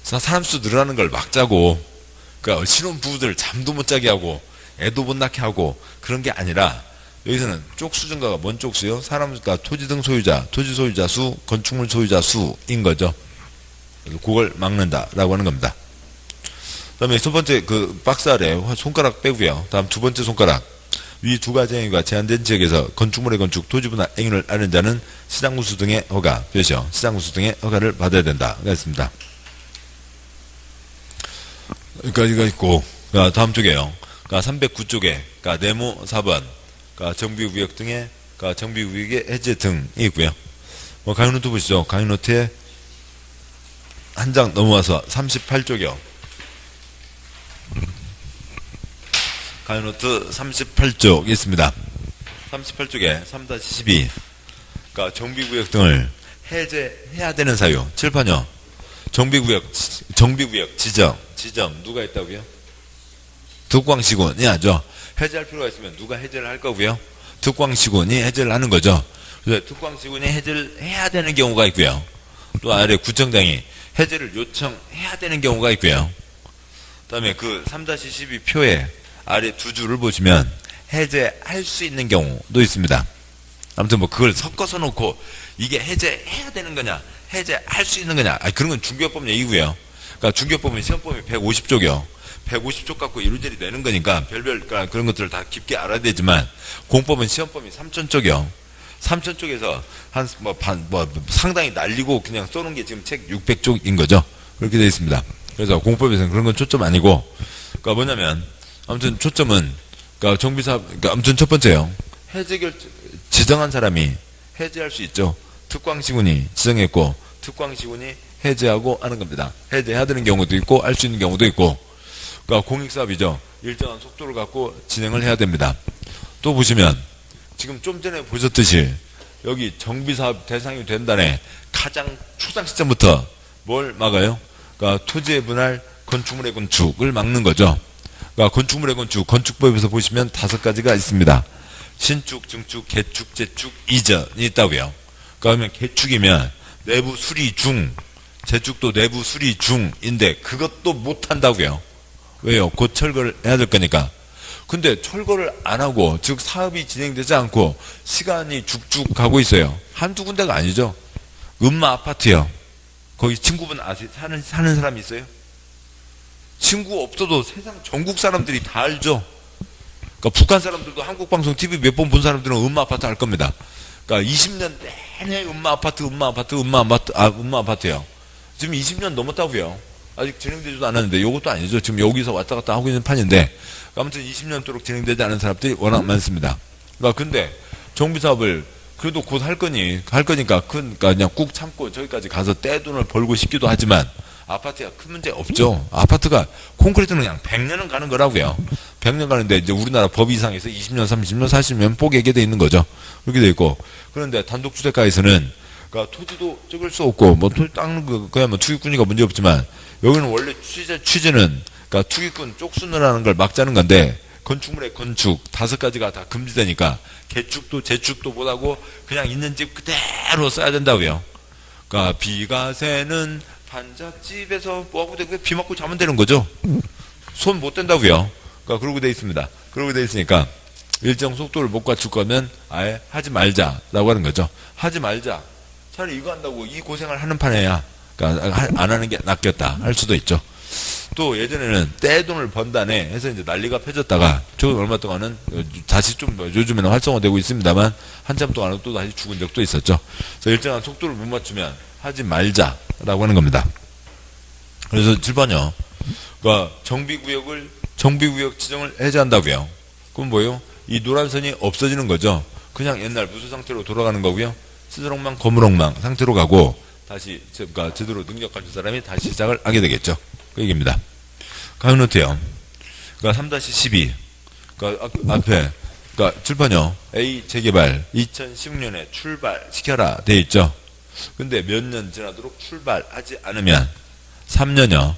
사람 수 늘어나는 걸 막자고, 그러니까 신혼부부들 잠도 못 자게 하고, 애도 못 낳게 하고, 그런 게 아니라, 여기서는 쪽수 증가가 뭔 쪽수요? 사람, 그러니까 토지 등 소유자, 토지 소유자 수, 건축물 소유자 수인 거죠. 그걸 막는다라고 하는 겁니다. 그 다음에 첫 번째 그 박스 아래 손가락 빼고요. 다음 두 번째 손가락. 위 두 가지 행위가 제한된 지역에서 건축물의 건축, 토지 분할 행위를 하는 자는 시장구수 등의 허가, 표시요. 시장구수 등의 허가를 받아야 된다. 그랬습니다. 여기까지가 있고, 다음 쪽에요. 309쪽에, 네모 4번, 정비구역 등의, 정비구역의 해제 등이 있고요. 강의노트 보시죠. 강의노트에 한 장 넘어와서 38쪽이요. 강의노트 38쪽 있습니다. 38쪽에 3-12 그러니까 정비구역 등을 해제해야 되는 사유. 칠판요. 정비구역 지정 누가 있다고요? 특광시군이 하죠. 해제할 필요가 있으면 누가 해제를 할 거고요? 특광시군이 해제를 하는 거죠. 그래서 특광시군이 해제를 해야 되는 경우가 있고요. 또 아래 구청장이 해제를 요청해야 되는 경우가 있고요. 그 다음에 그 3-12 표에 아래 두 줄을 보시면 해제할 수 있는 경우도 있습니다. 아무튼 뭐 그걸 섞어서 놓고 이게 해제해야 되는 거냐, 해제할 수 있는 거냐, 그런 건 중개법 얘기고요. 그러니까 중개법은 시험법이 150쪽이요. 150쪽 갖고 이루저리 내는 거니까 별별 그런 것들을 다 깊게 알아야 되지만 공법은 시험법이 3000쪽이요. 3000쪽에서 상당히 날리고 그냥 써놓은 게 지금 책 600쪽인 거죠. 그렇게 되어 있습니다. 그래서 공법에서는 그런 건 초점 아니고, 그러니까 뭐냐면, 아무튼 초점은, 그러니까 정비사업, 그러니까 아무튼 첫 번째요. 지정한 사람이 해제할 수 있죠. 특광시군이 지정했고, 특광시군이 해제하고 하는 겁니다. 해제해야 되는 경우도 있고, 할 수 있는 경우도 있고, 그러니까 공익사업이죠. 일정한 속도를 갖고 진행을 해야 됩니다. 또 보시면, 지금 좀 전에 보셨듯이, 여기 정비사업 대상이 된다네. 가장 초장 시점부터 뭘 막아요? 그러니까 토지의 분할, 건축물의 건축을 막는 거죠. 그러니까 건축물의 건축, 건축법에서 보시면 5가지가 있습니다. 신축, 증축, 개축, 재축, 이전이 있다고요. 그러면 개축이면 내부 수리 중, 재축도 내부 수리 중인데 그것도 못 한다고요. 왜요? 곧 철거를 해야 될 거니까. 근데 철거를 안 하고, 즉 사업이 진행되지 않고 시간이 쭉쭉 가고 있어요. 한두 군데가 아니죠. 음마 아파트요. 거기 친구분 사는 사람이 있어요? 친구 없어도 세상 전국 사람들이 다 알죠. 그러니까 북한 사람들도 한국 방송 TV 몇 번 본 사람들은 음마 아파트 알 겁니다. 그러니까 20년 내내 음마 아파트예요. 지금 20년 넘었다고요. 아직 진행되지도 않았는데 이것도 아니죠. 지금 여기서 왔다 갔다 하고 있는 판인데, 아무튼 20년도록 진행되지 않은 사람들이 워낙 많습니다. 그러니까 근데 정비사업을 그래도 곧 할 거니까 그냥 꾹 참고 저기까지 가서 떼돈을 벌고 싶기도 하지만, 아파트가 큰 문제 없죠. 아파트가 콘크리트는 그냥 100년은 가는 거라고요. 100년 가는데 이제 우리나라 법 이상에서 20년, 30년, 40년 뽀개게 돼 있는 거죠. 그렇게 돼 있고. 그런데 단독주택가에서는 그러니까 토지도 찍을 수 없고 뭐 토지 땅 그야 뭐 투기꾼이가 문제 없지만 여기는 원래 취지는 그러니까 투기꾼 쪽수느라는 걸 막자는 건데 건축물의 건축 5가지가 다 금지되니까 개축도 재축도 못하고 그냥 있는 집 그대로 써야 된다고요. 그러니까 비가 새는 반잣집에서 뭐하고 되고 비 맞고 자면 되는 거죠. 손 못 댄다고요. 그러니까 그러고 돼 있습니다. 그러고 돼 있으니까 일정 속도를 못 갖출 거면 아예 하지 말자라고 하는 거죠. 하지 말자. 차라리 이거 한다고 이 고생을 하는 판에야 그러니까 안 하는 게 낫겠다 할 수도 있죠. 또 예전에는 떼돈을 번다네 해서 이제 난리가 펴졌다가 최근 얼마 동안은 다시 좀 요즘에는 활성화되고 있습니다만 한참 동안은 또 다시 죽은 적도 있었죠. 그래서 일정한 속도를 못 맞추면 하지 말자라고 하는 겁니다. 그래서 7번요. 그러니까 정비구역 지정을 해제한다고요. 그럼 뭐예요? 이 노란선이 없어지는 거죠. 그냥 옛날 무수 상태로 돌아가는 거고요. 스스렁망 거무렁망 상태로 가고 다시 그러니까 제대로 능력 갖춘 사람이 다시 시작을 하게 되겠죠. 그 얘기입니다. 가운노트요. 그러니까 3-12. 그러니까 앞에 그러니까 7번요. A 재개발 2016년에 출발시켜라 돼 있죠. 근데 몇 년 지나도록 출발하지 않으면 3년요.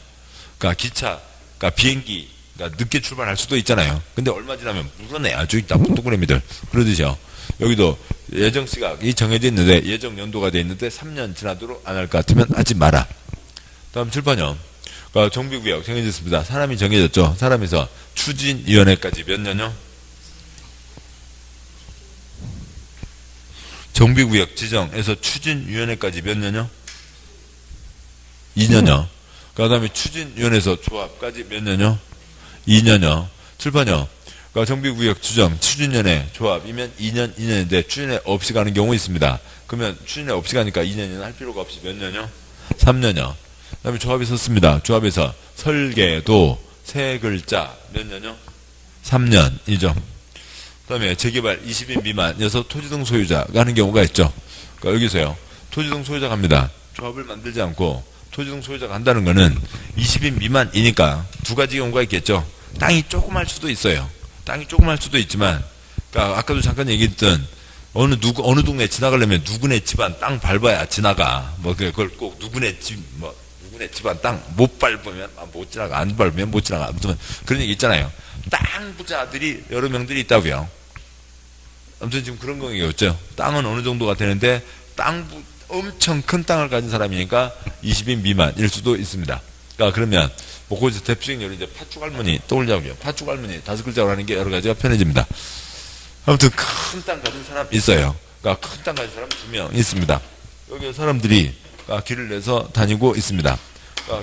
그러니까 기차, 그러니까 비행기, 그러니까 늦게 출발할 수도 있잖아요. 근데 얼마 지나면 물어내야죠. 나쁜 동그라미들. 그러듯이요. 여기도 예정 시각이 정해져 있는데 예정 연도가 돼 있는데 3년 지나도록 안 할 것 같으면 하지 마라. 다음 7번요. 그러니까 정비구역 정해졌습니다. 사람이 정해졌죠. 사람에서 추진위원회까지 몇 년요? 정비구역 지정에서 추진위원회까지 몇 년요? 2년요. 그 다음에 추진위원회에서 조합까지 몇 년요? 2년요. 7번요. 그러니까 정비구역 지정 추진위원회 조합이면 2년인데 추진위원회 없이 가는 경우 있습니다. 그러면 추진위원회 없이 가니까 2년이나 할 필요가 없이 몇 년요? 3년요. 그 다음에 조합이 섰습니다. 조합에서 설계도 세 글자 몇 년요? 3년이죠. 그 다음에 재개발 20인 미만이어서 토지등 소유자가 하는 경우가 있죠. 그러니까 여기서요. 토지등 소유자가 합니다. 조합을 만들지 않고 토지등 소유자가 한다는 거는 20인 미만이니까 두 가지 경우가 있겠죠. 땅이 조그만 수도 있어요. 땅이 조그만 수도 있지만 그러니까 아까도 잠깐 얘기했던 어느 동네 지나가려면 누구네 집안 땅 밟아야 지나가. 뭐 그걸 꼭 누구네 집안 땅 못 밟으면 못 지나가. 안 밟으면 못 지나가. 아무튼 그런 얘기 있잖아요. 땅 부자들이 여러 명들이 있다고요. 아무튼 지금 그런 경우였죠. 땅은 어느 정도가 되는데 엄청 큰 땅을 가진 사람이니까 20인 미만일 수도 있습니다. 그러니까 그러면 뭐 거기서 대표적인 예로 이제 팥죽 할머니 떠올려고요. 팥죽 할머니 5글자로 하는 게 여러 가지가 편해집니다. 아무튼 큰 땅 가진 사람 있어요. 그러니까 큰 땅 가진 사람 2명 있습니다. 여기 사람들이 길을 내서 다니고 있습니다.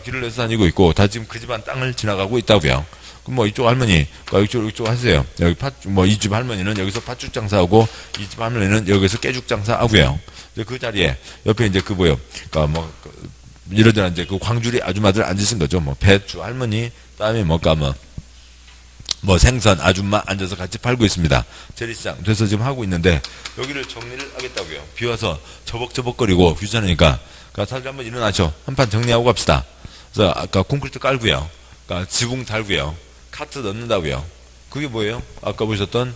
길을 내서 다니고 있고 다 지금 그 집안 땅을 지나가고 있다고요. 그럼 뭐 이쪽 할머니 이쪽 하세요. 여기 이 집 할머니는 여기서 팥죽 장사하고 이 집 할머니는 여기서 깨죽 장사하고요. 그 자리에 옆에 이제 그러니까 이러더라 이제 그 광주리 아줌마들 앉으신 거죠. 뭐 배추 할머니, 그다음에 뭐 생선 아줌마 앉아서 같이 팔고 있습니다. 재래시장 돼서 지금 하고 있는데 여기를 정리를 하겠다고요. 비 와서 저벅저벅거리고 귀찮으니까 다들 한번 일어나죠. 한판 정리하고 갑시다. 그래서 아까 콘크리트 깔고요. 그러니까 지붕 달고요. 카트 넣는다고요. 그게 뭐예요? 아까 보셨던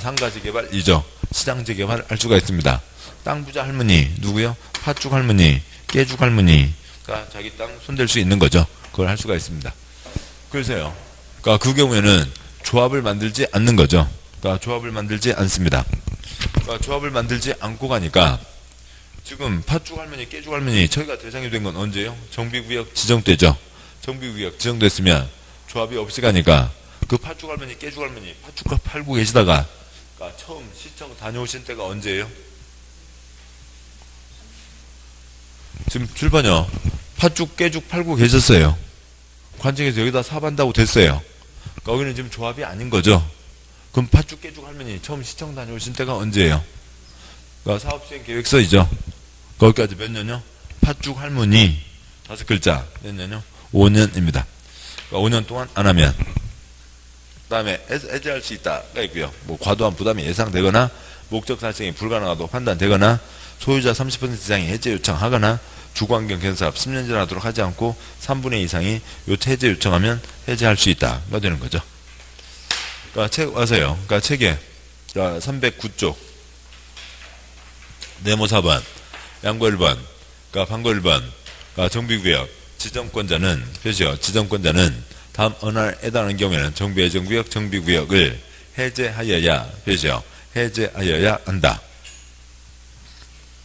상가 재개발이죠. 시장 재개발을 할 수가 있습니다. 땅 부자 할머니 누구요? 팥죽 할머니, 깨죽 할머니. 자기 땅 손댈 수 있는 거죠. 그걸 할 수가 있습니다. 그래서요. 그 경우에는 조합을 만들지 않는 거죠. 조합을 만들지 않습니다. 조합을 만들지 않고 가니까 지금 팥죽 할머니, 깨죽 할머니 저희가 대상이 된 건 언제요? 정비구역 지정 때죠. 정비구역 지정됐으면 조합이 없이 가니까 그 팥죽 할머니, 깨죽 할머니 팥죽 팔고 계시다가 처음 시청 다녀오신 때가 언제예요? 지금 7번이요. 팥죽, 깨죽 팔고 계셨어요. 관청에서 여기다 사반다고 됐어요. 거기는 지금 조합이 아닌 거죠. 그럼 팥죽, 깨죽 할머니 처음 시청 다녀오신 때가 언제예요? 사업수행 계획서이죠. 거기까지 몇 년요? 팥죽 할머니 5글자 몇 년요? 5년입니다. 5년 동안 안 하면 그 다음에 해제할 수 있다가 있고요. 뭐 과도한 부담이 예상되거나 목적 달성이 불가능하다고 판단되거나 소유자 30% 이상이 해제 요청하거나 주거환경 개선 사업 10년 지나도록 하지 않고 3분의 2 이상이 해제 요청하면 해제할 수 있다가 되는 거죠. 그러니까 책 와서요. 그러니까 책에 309쪽 네모 4번, 양보 1번, 그러니까 방고 1번, 그러니까 정비구역 지정권자는 표시요. 지정권자는 다음 어느 하나에 해당하는 경우에는 정비예정구역, 정비구역을 해제하여야 표시요. 해제하여야 한다.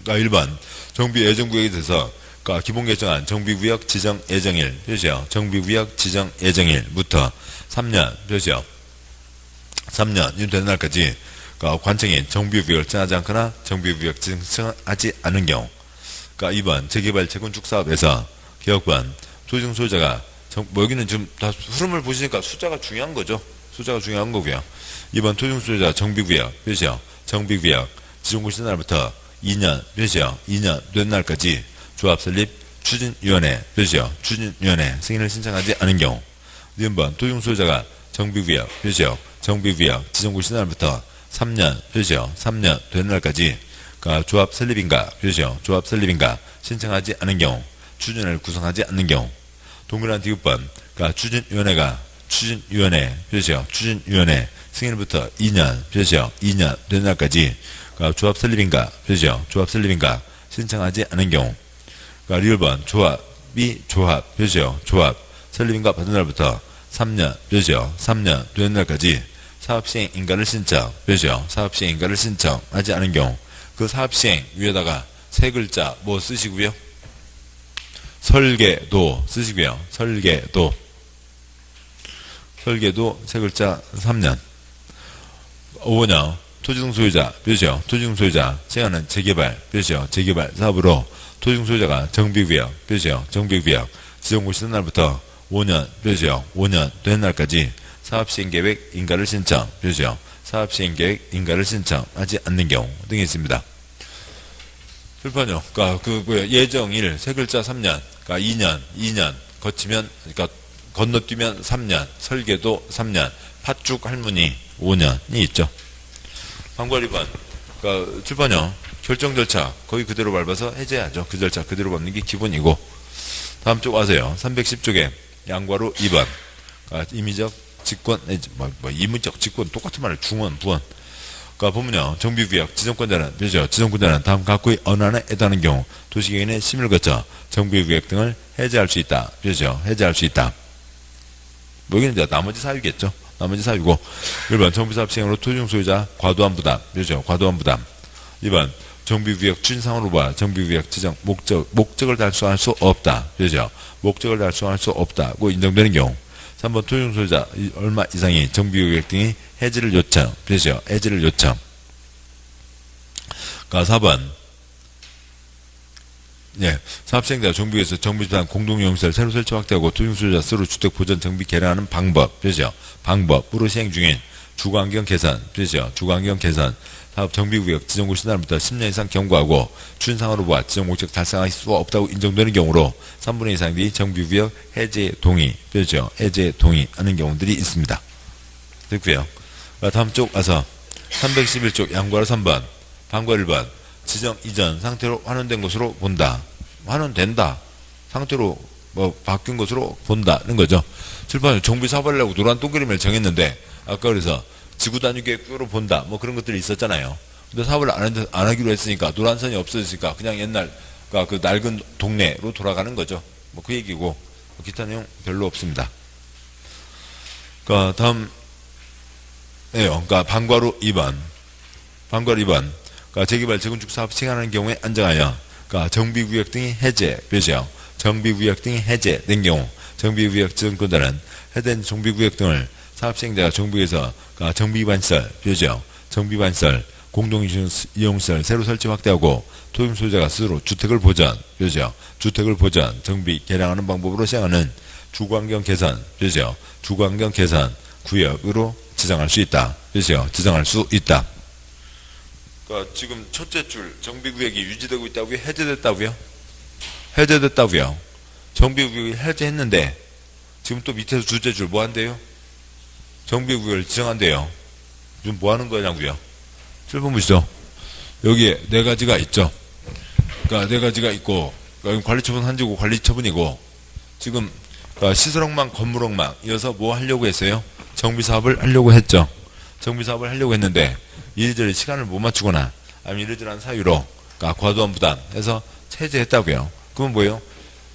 그러니까 1번 정비예정구역에 대해서 그러니까 기본 결정한 정비구역 지정 예정일 표시요. 정비구역 지정 예정일부터 3년 표시요. 3년이 되는 날까지 그러니까 관청이 정비구역을 정하지 않거나 정비구역 지정하지 않은 경우. 그러니까 2번 재개발 재건축 사업에서 개혁반 토지증 소유자가 여기는 지금 다 흐름을 보시니까 숫자가 중요한 거죠. 숫자가 중요한 거고요. 2번 토지증 소유자 정비구역 표시요. 정비구역 지정구 시된 날부터 2년 표시요. 2년 된 날까지 조합 설립 추진위원회 표시요. 추진위원회 승인을 신청하지 않은 경우. 2번 토지증 소유자가 정비구역 표시요. 정비구역 지정구 시된 날부터 3년 표시요. 3년 된 날까지 그러니까 조합 설립인가 표시요. 조합 설립인가 신청하지 않은 경우. 추진을 구성하지 않는 경우. 동일한 디귿번 그러니까 추진위원회가 추진위원회 표시요. 추진위원회 승인부터 2년 표시요. 2년 된 날까지 그러니까 조합 설립인가 표시요. 조합 설립인가 신청하지 않은 경우. 그러니까 리을번 조합이 조합 표시요. 조합 설립인가 받은 날부터 3년 표시요. 3년 된 날까지 사업시행인가를 신청 표시요. 사업시행인가를 신청하지 않은 경우. 그 사업시행 위에다가 세 글자 뭐 쓰시고요. 설계도 쓰시고요. 설계도 세 글자 3년. 5번요. 토지등 소유자 표시요. 토지등 소유자 시행하는 재개발 표시요. 재개발 사업으로 토지등 소유자가 정비구역 표시요. 정비구역 지정구 시된 날부터 5년 표시요. 5년 된 날까지 사업시행계획 인가를 신청 표시요. 사업시행계획 인가를 신청하지 않는 경우 등이 있습니다. 출판요. 그러니까 예정일 세 글자 3년. 그러니까 2년 거치면 그러니까 건너뛰면 3년. 설계도 3년. 팥죽 할머니 5년이 있죠. 방과 2번. 그러니까 출판요. 결정 절차 거의 그대로 밟아서 해제하죠. 그 절차 그대로 밟는 게 기본이고. 다음 쪽 와서요. 310쪽에 양과로 2번. 그러니까 임의적 직권 임의적 직권 똑같은 말을 중원 부원. 그러니까 보면요. 정비구역 지정권자는 표시요. 지정권자는 다음 각구의 어느 하나에 해당하는 경우 도시계획의 심의를 거쳐 정비구역 등을 해제할 수 있다. 표시요. 해제할 수 있다. 여기는 이제 나머지 사유겠죠. 나머지 사유고. 1번 정비사업 시행으로 토지증 소유자 과도한 부담 표시요. 과도한 부담. 2번 정비구역 추진상으로 봐 정비구역 지정 목적을 달성할 수 없다. 표시요. 목적을 달성할 수 없다고 인정되는 경우. 3번 토지증 소유자 얼마 이상이 정비구역 등이 해지를 요청 표시요. 해지를 요청. 그러니까 4번 사업시행자 정비구역에서 정비주단 공동용시설 새로 설치 확대하고 토지증 소유자 스스로 주택 보전 정비 개량하는 방법 표시요. 방법으로 시행 중인 주거환경 개선 표시요. 주거환경 개선 사업 정비구역 지정구 시단부터 10년 이상 경과하고 추진상으로 보아 지정 목적 달성할 수 없다고 인정되는 경우로 3분의 2 이상이 정비구역 해제 동의 표시요. 해제 동의하는 경우들이 있습니다. 됐고요. 다음 쪽 와서 311쪽 양과로 3번 방과 1번 지정 이전 상태로 환원된 것으로 본다. 환원된다. 상태로 바뀐 것으로 본다는 거죠. 출판은 정비 사업을 하려고 노란 동그림을 정했는데 아까 그래서 지구 단위 계획으로 본다. 그런 것들이 있었잖아요. 근데 사업을 안 하기로 했으니까 노란선이 없어졌으니까 그냥 옛날 그 낡은 동네로 돌아가는 거죠. 그 얘기고 기타 내용 별로 없습니다. 다음 그러니까 방과로 2번. 방과로 2번. 그러니까 재개발 재건축 사업 시행하는 경우에 안정하여 그러니까 정비구역 등이 해제 표시요. 정비구역 등이 해제된 경우 정비구역 지정권자는 해제된 정비구역 등을 사업시행자가 정비구역에서 그러니까 정비반시설 표시요. 정비반시설 공동이용시설 새로 설치 확대하고 토지 소유자가 스스로 주택을 보전 표시요. 주택을 보전 정비 개량하는 방법으로 시행하는 주거환경 개선 표시요. 주거환경 개선 구역으로 지정할 수 있다. 표시요. 지정할 수 있다. 그러니까 지금 첫째 줄 정비구역이 유지되고 있다고요? 해제됐다고요? 해제됐다고요? 정비구역이 해제했는데 지금 또 밑에서 둘째 줄 뭐 한대요? 정비구역을 지정한대요. 지금 뭐 하는 거냐고요? 7번 보시죠. 여기에 네 가지가 있죠. 그러니까 네 가지가 있고 그러니까 관리처분 한지고 관리처분이고, 지금 그러니까 시설억망, 건물억망 이어서 뭐 하려고 했어요? 정비사업을 하려고 했죠. 정비사업을 하려고 했는데 이리저리 시간을 못 맞추거나 아니면 이리저리한 사유로 그러니까 과도한 부담해서 체제했다고요. 그건 뭐예요?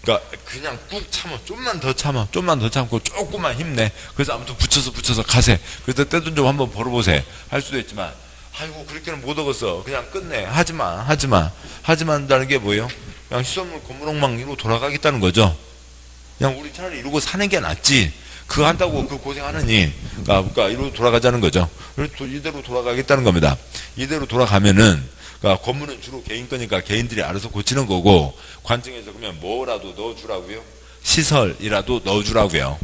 그러니까 그냥 꾹 참아, 좀만 더 참아, 좀만 더 참고 조금만 힘내. 그래서 아무튼 붙여서 가세. 그래서 떼돈 좀 한번 벌어보세 할 수도 있지만, 아이고 그렇게는 못 얻었어, 그냥 끝내, 하지마 한다는 게 뭐예요? 그냥 시설물 건물억망으로 돌아가겠다는 거죠. 그냥 우리 차라리 이러고 사는 게 낫지, 그거 한다고 그 고생하느니. 그러니까 이러고 돌아가자는 거죠. 이대로 돌아가겠다는 겁니다. 이대로 돌아가면은, 그러니까 건물은 주로 개인 거니까 개인들이 알아서 고치는 거고, 관청에서 그러면 뭐라도 넣어주라고요? 시설이라도 넣어주라고요.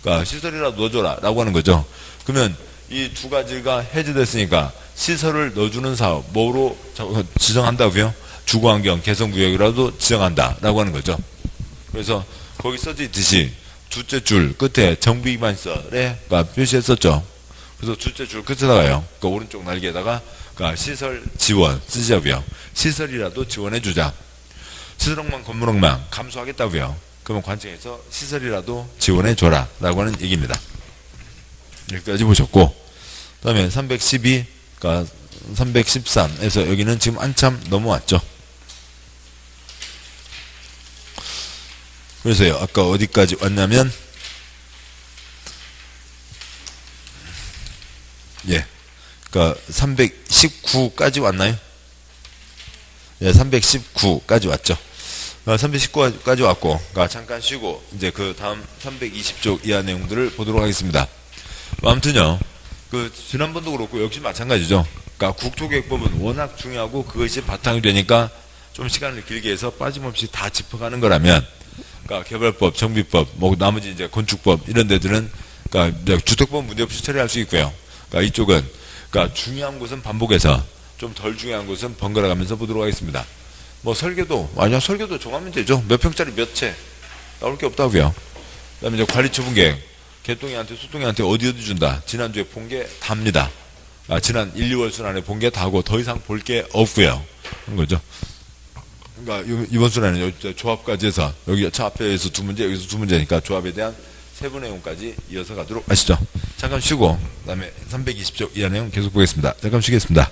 그러니까 시설이라도 넣어줘라 라고 하는 거죠. 그러면 이 두 가지가 해제됐으니까 시설을 넣어주는 사업 뭐로 지정한다고요? 주거환경 개선구역이라도 지정한다 라고 하는 거죠. 그래서 거기 써져 있듯이 둘째 줄 끝에 정비기반시설에 표시했었죠. 그래서 둘째 줄 끝에다가요, 그 오른쪽 날개에다가 시설 지원 쓰자고요. 시설이라도 지원해주자. 시설억망 건물억망 감수하겠다고요. 그러면 관청에서 시설이라도 지원해줘라 라고 하는 얘기입니다. 여기까지 보셨고, 그 다음에 312, 그러니까 313에서 여기는 지금 한참 넘어왔죠. 그래서요, 아까 어디까지 왔냐면, 예, 그러니까 319까지 왔나요? 예, 319까지 왔죠. 319까지 왔고, 그러니까 잠깐 쉬고 이제 그 다음 320쪽 이하 내용들을 보도록 하겠습니다. 아무튼요, 그 지난번도 그렇고 역시 마찬가지죠. 그러니까 국토계획법은 워낙 중요하고 그것이 바탕이 되니까 좀 시간을 길게 해서 빠짐없이 다 짚어가는 거라면, 그러니까 개발법, 정비법, 뭐 나머지 이제 건축법 이런 데들은 그러니까 이제 주택법 문제없이 처리할 수 있고요. 그러니까 이쪽은 그러니까 중요한 곳은 반복해서 좀 덜 중요한 곳은 번갈아 가면서 보도록 하겠습니다. 뭐 설계도, 아니야, 설계도 정하면 되죠. 몇 평짜리 몇 채 나올 게 없다고요. 그다음에 이제 관리처분계획, 개똥이한테 소똥이한테 어디 준다. 지난주에 본 게 답니다. 지난 1, 2월 순환에 본 게 다고 더 이상 볼 게 없고요. 그런 거죠. 그러니까 이번 순환은 조합까지 해서 여기 차 앞에서 두 문제, 여기서 두 문제니까 조합에 대한 세부 내용까지 이어서 가도록 하시죠. 잠깐 쉬고 그다음에 320쪽 이하 내용 계속 보겠습니다. 잠깐 쉬겠습니다.